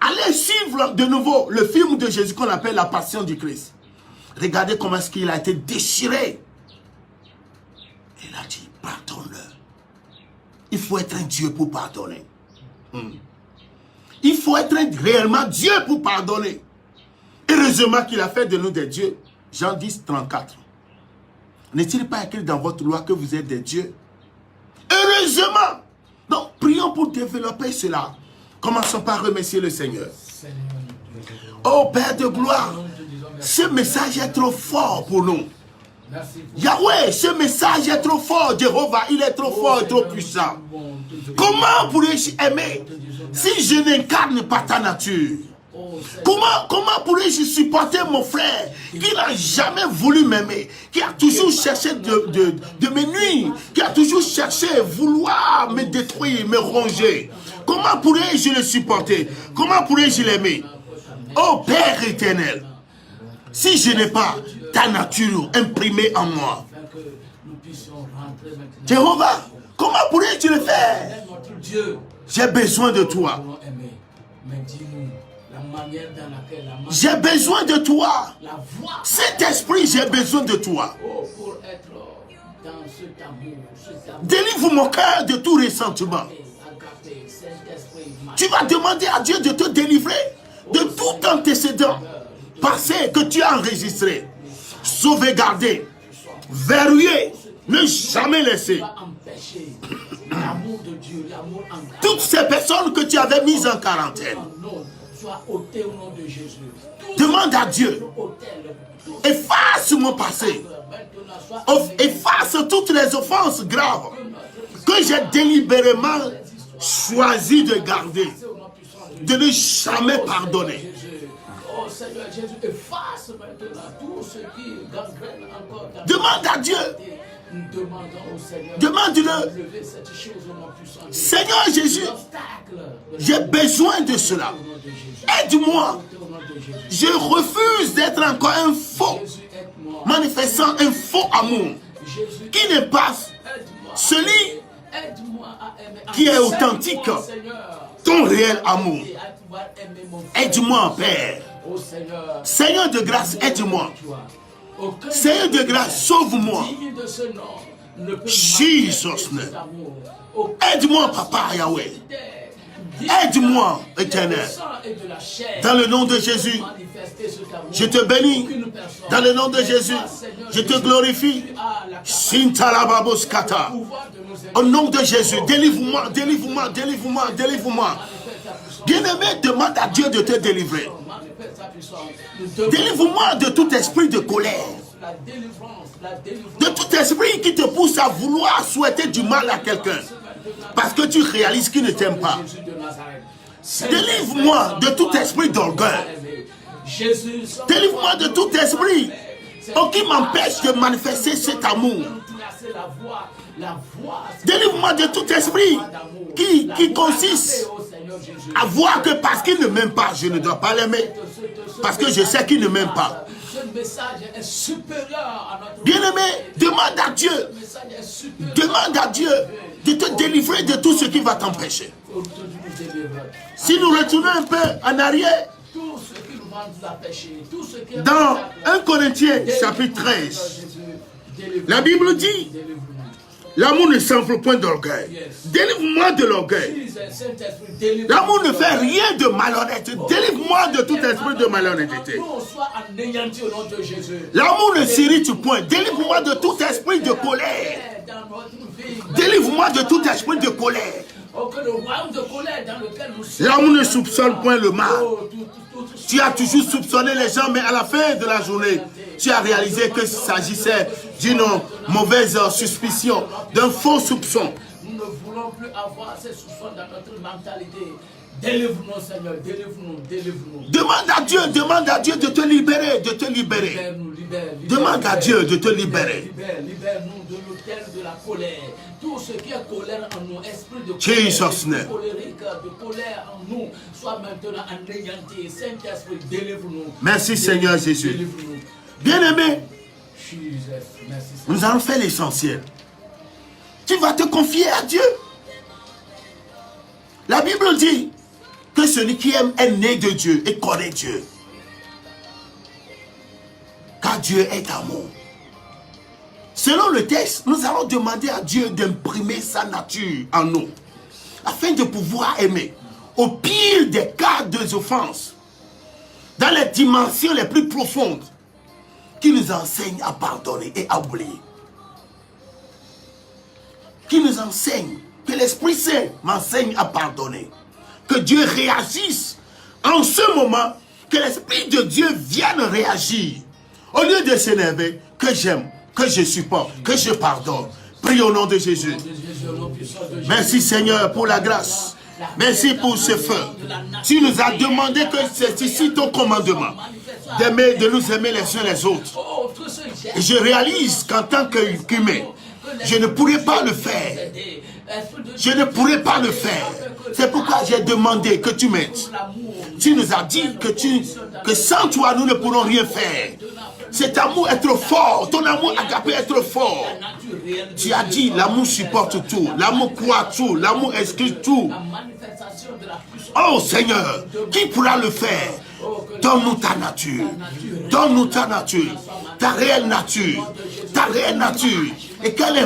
Allez suivre de nouveau le film de Jésus qu'on appelle La Passion du Christ. Regardez comment est-ce qu'il a été déchiré. Il a dit, pardonne-leur. Il faut être un Dieu pour pardonner. Il faut être réellement Dieu pour pardonner. Heureusement qu'il a fait de nous des dieux. Jean 10, 34. N'est-il pas écrit dans votre loi que vous êtes des dieux? Heureusement. Donc, prions pour développer cela. Commençons par remercier le Seigneur. Oh Père de gloire, ce message est trop fort pour nous. Yahweh, ce message est trop fort. Jéhovah, il est trop fort et trop puissant. Comment pourrais-je aimer si je n'incarne pas ta nature? Comment pourrais-je supporter mon frère qui n'a jamais voulu m'aimer, qui a toujours cherché de me nuire, qui a toujours cherché vouloir me détruire, me ronger? Comment pourrais-je le supporter? Comment pourrais-je l'aimer? Oh Père éternel, si je n'ai pas ta nature imprimée en moi, Jéhovah, comment pourrais-je le faire? J'ai besoin de toi. J'ai besoin de toi. Cet esprit, j'ai besoin de toi. Délivre mon cœur de tout ressentiment. Tu vas demander à Dieu de te délivrer de tout antécédent passé que tu as enregistré, sauvegardé, verrouillé, ne jamais laisser. Toutes ces personnes que tu avais mises en quarantaine, demande à Dieu, efface mon passé, efface toutes les offenses graves que j'ai délibérément choisi de garder, de ne jamais pardonner. Demande à Dieu. Demande-le. Seigneur Jésus, j'ai besoin de cela. Aide-moi Je refuse d'être encore un faux, manifestant un faux amour, qui n'est pas celui qui est authentique, ton réel amour. Aide-moi, Père. Seigneur de grâce, aide-moi. Seigneur de grâce, sauve-moi. Jesus name. Aide-moi, Papa Yahweh. Aide-moi, Éternel. Dans le nom de Jésus, je te bénis. Dans le nom de Jésus, je te glorifie. Sintalababoskata. Au nom de Jésus, délivre-moi, délivre-moi, délivre-moi, délivre-moi. Bien-aimé, demande à Dieu de te délivrer. Délivre-moi de tout esprit de colère. De tout esprit qui te pousse à vouloir souhaiter du mal à quelqu'un. Parce que tu réalises qu'il ne t'aime pas. Délivre-moi de tout esprit d'orgueil. Délivre-moi de tout esprit qui m'empêche de manifester cet amour. Délivre-moi de tout esprit qui consiste à voir que parce qu'il ne m'aime pas, je ne dois pas l'aimer. Parce que je sais qu'il ne m'aime pas. Bien-aimé, demande à Dieu. Demande à Dieu de te délivrer de tout ce qui va t'empêcher. Si nous retournons un peu en arrière, dans 1 Corinthiens chapitre 13, la Bible dit, l'amour ne s'enfle point d'orgueil. Délivre-moi de l'orgueil. L'amour ne fait rien de malhonnête. Délivre-moi de tout esprit de malhonnêteté. L'amour ne s'irrite point. Délivre-moi de tout esprit de colère. Délivre-moi de tout esprit de colère. L'amour ne soupçonne point le mal. Tu as toujours soupçonné les gens, mais à la fin de la journée, tu as réalisé qu'il s'agissait d'une mauvaise suspicion, d'un faux soupçon. Nous ne voulons plus avoir ces soupçons dans notre mentalité. Délivre-nous, Seigneur, délivre-nous, délivre-nous. Demande à Dieu de te libérer, de te libérer. Demande à Dieu de te libérer. Libère-nous de l'autel de la colère. Tout ce qui est colère en nous, esprit de colère, de colère en nous, soit maintenant anéanti. Saint-Esprit, délivre-nous. Merci Seigneur Jésus. Bien-aimé, nous allons faire l'essentiel. Tu vas te confier à Dieu. La Bible dit que celui qui aime est né de Dieu et connaît Dieu. Car Dieu est amour. Selon le texte, nous allons demander à Dieu d'imprimer sa nature en nous, afin de pouvoir aimer. Au pire des cas des offenses, dans les dimensions les plus profondes, qui nous enseigne à pardonner et à oublier. Qui nous enseigne, que l'Esprit Saint m'enseigne à pardonner. Que Dieu réagisse en ce moment, que l'Esprit de Dieu vienne réagir. Au lieu de s'énerver, que j'aime, que je supporte, que je pardonne. Prie au nom de Jésus. Merci Seigneur pour la grâce. Merci pour ce feu. Tu nous as demandé que c'est ici ton commandement. D'aimer, de nous aimer les uns les autres. Et je réalise qu'en tant qu'humain, je ne pourrais pas le faire. Je ne pourrais pas le faire. C'est pourquoi j'ai demandé que tu m'aides. Tu nous as dit que sans toi, nous ne pourrons rien faire. Cet amour est trop fort. Ton amour agapé est trop fort. Tu as dit, l'amour supporte tout. L'amour croit tout. L'amour exclut tout. Oh Seigneur, qui pourra le faire? Donne-nous ta nature. Donne-nous ta nature. Ta réelle nature. Ta réelle nature. Et qu'elle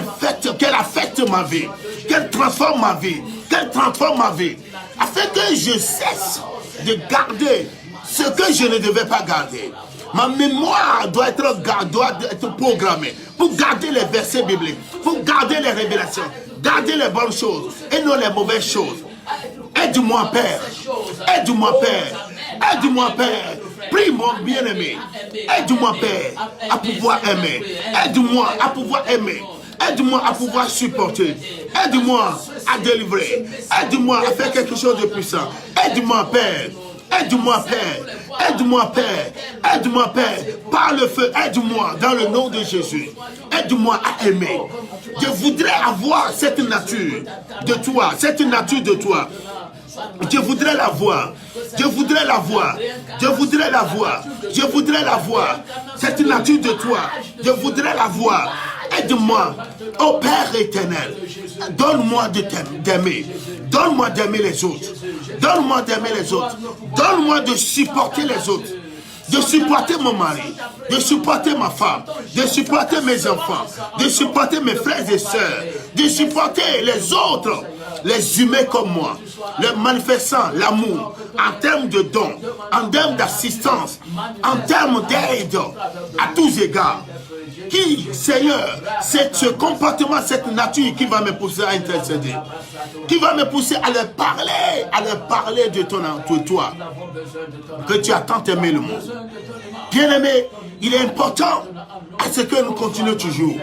affecte ma vie. Qu'elle transforme ma vie. Qu'elle transforme ma vie. Afin que je cesse de garder ce que je ne devais pas garder. Ma mémoire doit être programmée pour garder les versets bibliques, pour garder les révélations, garder les bonnes choses et non les mauvaises choses. Aide-moi, Père. Aide-moi, Père. Aide-moi, Père. Prie, mon bien-aimé. Aide-moi, Père, à pouvoir aimer. Aide-moi à pouvoir aimer. Aide-moi à pouvoir supporter. Aide-moi à délivrer. Aide-moi à faire quelque chose de puissant. Aide-moi, Père. Aide-moi, Père. Aide-moi, Père. Aide-moi, Père. Par le feu, aide-moi dans le nom de Jésus. Aide-moi à aimer. Je voudrais avoir cette nature de toi. Cette nature de toi. Je voudrais la voir. Je voudrais la voir. Je voudrais la voir. Je voudrais la voir. C'est une nature de toi. Je voudrais la voir. Aide-moi. Ô Père éternel, donne-moi d'aimer. Donne-moi d'aimer les autres. Donne-moi d'aimer les autres. Donne-moi de supporter les autres. De supporter mon mari, de supporter ma femme, de supporter mes enfants, de supporter mes frères et sœurs, de supporter les autres, les humains comme moi, les manifestants, l'amour, en termes de dons, en termes d'assistance, en termes d'aide, à tous égards. Qui, Seigneur, c'est ce comportement, cette nature qui va me pousser à intercéder, qui va me pousser à leur parler de toi, que tu as tant aimé le monde. Bien-aimé, il est important à ce que nous continuions toujours.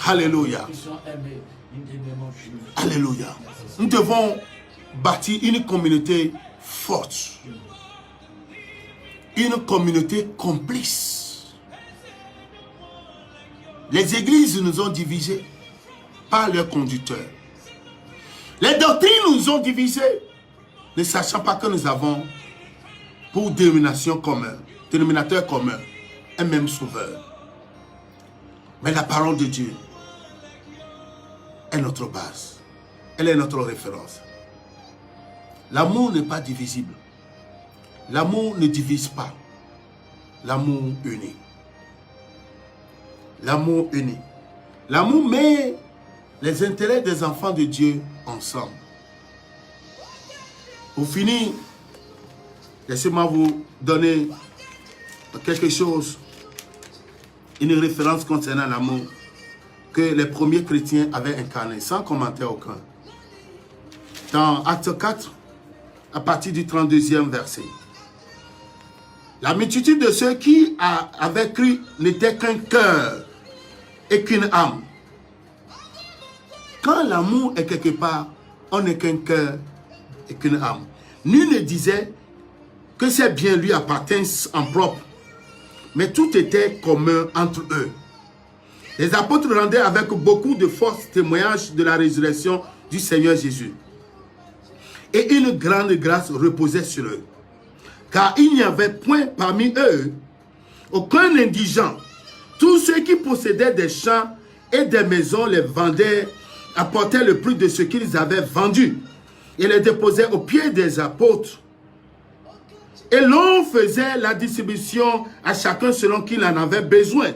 Alléluia. Alléluia. Nous devons bâtir une communauté forte, une communauté complice. Les églises nous ont divisés par leurs conducteurs. Les doctrines nous ont divisés, ne sachant pas que nous avons pour dénominateur commun, un même sauveur. Mais la parole de Dieu est notre base. Elle est notre référence. L'amour n'est pas divisible. L'amour ne divise pas. L'amour unit. L'amour uni. L'amour met les intérêts des enfants de Dieu ensemble. Pour finir, laissez-moi vous donner quelque chose, une référence concernant l'amour que les premiers chrétiens avaient incarné, sans commentaire aucun. Dans Acte 4, à partir du 32e verset. La multitude de ceux qui avaient cru n'était qu'un cœur et qu'une âme. Quand l'amour est quelque part, on n'est qu'un cœur et qu'une âme. Nul ne disait que ces biens lui appartiennent en propre, mais tout était commun entre eux. Les apôtres rendaient avec beaucoup de force témoignage de la résurrection du Seigneur Jésus. Et une grande grâce reposait sur eux. Car il n'y avait point parmi eux aucun indigent. Tous ceux qui possédaient des champs et des maisons les vendaient, apportaient le prix de ce qu'ils avaient vendu et les déposaient aux pieds des apôtres. Et l'on faisait la distribution à chacun selon qu'il en avait besoin.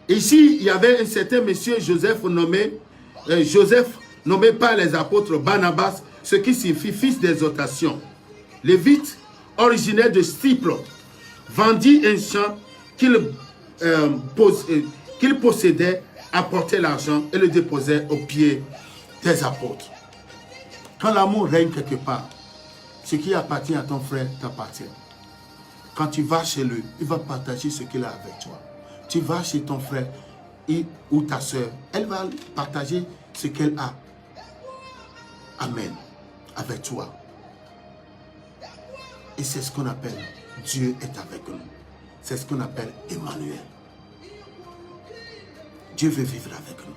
Ici, il y avait un certain monsieur Joseph nommé par les apôtres Barnabas, ce qui signifie fils d'exhortation. Lévite, originaire de Cypre, vendit un champ qu'il possédait, apportait l'argent et le déposait aux pieds des apôtres. Quand l'amour règne quelque part, ce qui appartient à ton frère t'appartient. Quand tu vas chez lui, il va partager ce qu'il a avec toi. Tu vas chez ton frère ou ta soeur, elle va partager ce qu'elle a. Amen. Avec toi. Et c'est ce qu'on appelle Dieu est avec nous. C'est ce qu'on appelle Emmanuel. Dieu veut vivre avec nous.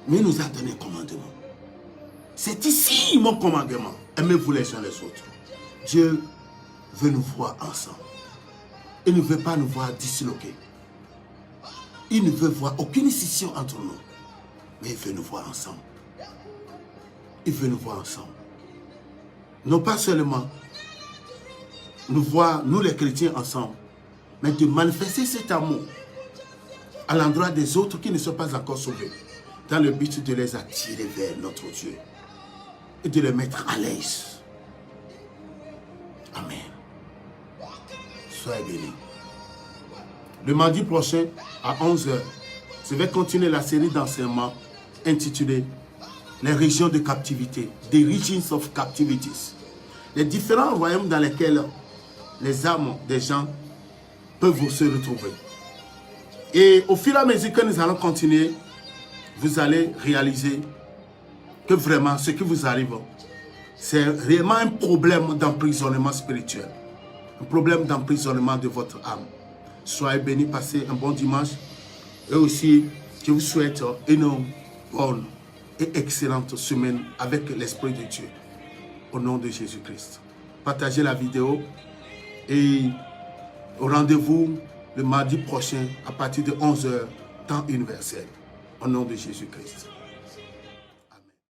Mais il nous a donné un commandement. C'est ici mon commandement. Aimez-vous les uns les autres. Dieu veut nous voir ensemble. Il ne veut pas nous voir disloqués. Il ne veut voir aucune scission entre nous. Mais il veut nous voir ensemble. Il veut nous voir ensemble. Non pas seulement nous voir, nous les chrétiens ensemble, mais de manifester cet amour à l'endroit des autres qui ne sont pas encore sauvés, dans le but de les attirer vers notre Dieu et de les mettre à l'aise. Amen. Soyez bénis. Le mardi prochain, à 11 h, je vais continuer la série d'enseignements intitulée « Les régions de captivité », « The Regions of Captivities », les différents royaumes dans lesquels les âmes des gens peuvent se retrouver. Et au fur et à mesure que nous allons continuer, vous allez réaliser que vraiment ce qui vous arrive, c'est réellement un problème d'emprisonnement spirituel. Un problème d'emprisonnement de votre âme. Soyez bénis, passez un bon dimanche. Et aussi, je vous souhaite une bonne et excellente semaine avec l'Esprit de Dieu. au nom de Jésus-Christ. Partagez la vidéo et au rendez-vous le mardi prochain à partir de 11 h, temps universel. Au nom de Jésus-Christ.